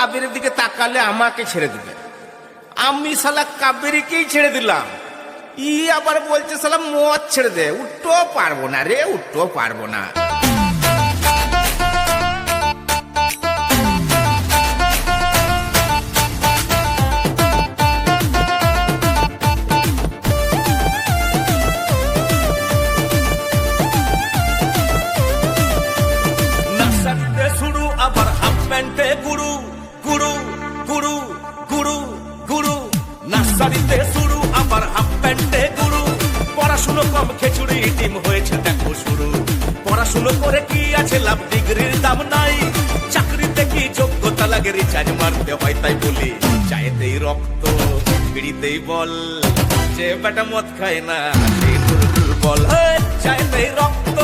কাবেরের দিকে তাকালে আমাকে ছেড়ে দিবে, আমি শালা কাবেরীকেই ছেড়ে দিলাম। ই আবার বলছে শালা মদ ছেড়ে দে, উঠতেও পারবো না রে, উঠতেও পারবো না। শুরু আবার হাফ প্যান্টে গুরু গুরু গুরু গুরু গুরু, নার্সারিতে শুরু আবার হাফ প্যান্টে গুরু। পড়াশুনো কম খিচুড়ি ডিম হয়েছে দেখো শুরু। পড়াশুনো করে কি আছে লাভ, ডিগ্রির দাম নাই। চাকরিতে কি যোগ্যতা লাগে, রিচার্জ মারতে হয় তাই বলি। চায়েতেই রক্ত বিড়িতেই বল, যে বেটা মদ খায় না সেই দুর্বল। চায়েতেই রক্ত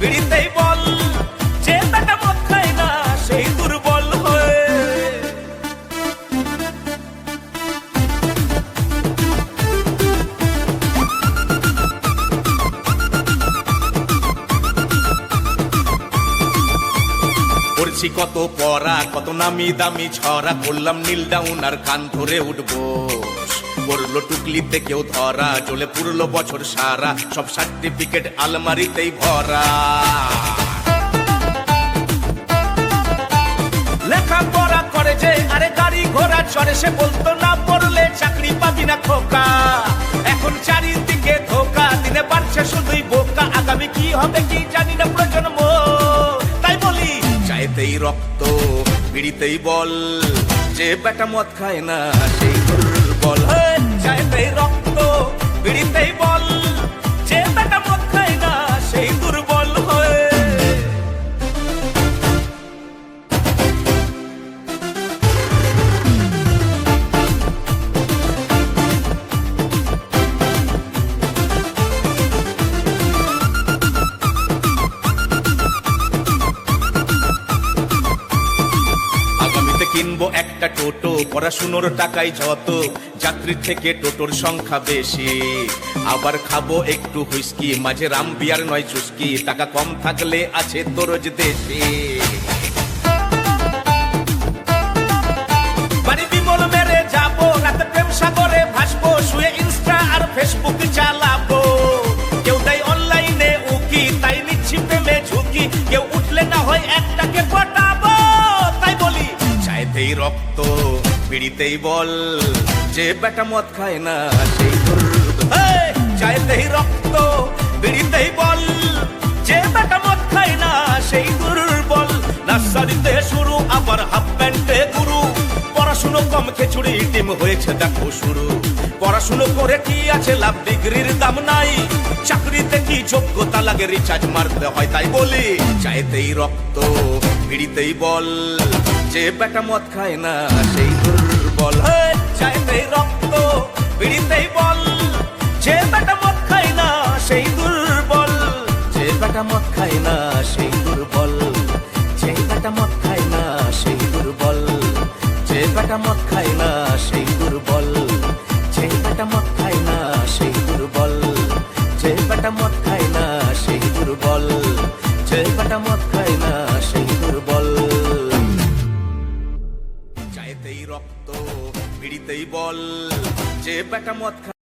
বিড়িতেই বল, যে বেটা মদ খায় না সেই দুর্বল হয়ে। করছি কত পড়া, কত নামি দামি ছড়া, করলাম নীল ডাউন আর কান ধরে উঠবো। করলো টুকলিতে কেউ ধরা, চলে পুরলো বছর সারা, সব সার্টিফিকেট আলমারিতেই ভরা। লেখাপড়া করে যে আরে গাড়ি ঘোড়া চড়ে, সে বলতো না পড়লে চাকরি পাবি না খোকা। এখন চারিদিকে ধোকা, দিনে বাড়ছে শুধুই বোকা। আগামী কি হবে কি জানি না প্রজন্ম, তাই বলি চাইতেই রক্ত বিড়িতেই বল, যে বেটা মদ খায় না সেই দুর্বল। চাইতেই রক্ত বিড়িতেই বল, যে বেটা মদ খায় না সেই দুর্বল হয়ে। কিনবো একটা টোটো, পড়াশুনোর টাকাই যত, যাত্রীর থেকে টোটোর সংখ্যা বেশি। আবার খাবো একটু হুইস্কি, মাঝে রাম বিয়ার নয় চুস্কি, টাকা কম থাকলে আছে তো রোজ দেশে। বাড়ি বিমল মেরে যাবো, রাতে প্রেম সাগরে ভাসবো, শুয়ে ইনস্টা আর ফেসবুক চালাবো। কেউ তাই অনলাইনে উকি, তাই নিচ্ছি প্রেমে ঝুঁকি। কেউ উঠলে না হয় একটাকে পটাবো, তাই বলি চাইতেই রক্ত বিড়িতেই বল, যে বেটা মদ খায় না সেই দুর্বল। চাইতেই রক্ত বিড়িতেই বল, যে বেটা মদ খায় না সেই দুর্বল। নার্সারিতে শুরু আবার হাফ প্যান্টে গুরু। পড়াশুনো কম খিচুড়ি ডিম হয়েছে দেখো শুরু। পড়াশুনো করে কি আছে লাভ, ডিগ্রির দাম নাই। চাকরিতে কি যোগ্যতা লাগে, রিচার্জ মারতে হয় তাই বলি চাইতেই রক্ত বিড়িতেই বল, যে বেটা মদ খায় না সেই দুর্বল। চাইতেই রক্ত বিড়িতেই বল, যে বেটা মদ খায় না সেই দুর্বল। যে বেটা মদ খায় না সেই দুর্বল, যে বেটা মদ খায় না সেই দুর্বল। যে বেটা মদ খায় না সেই দুর্বল, যে বেটা মদ খায় না সেই দুর্বল। যে বেটা মদ খায় না সেই দুর্বল, যে বেটা মদ খায় না সেই দুর্বল। চাইতেই রক্ত বিড়িতেই বল, যে বেটা মদ খায়।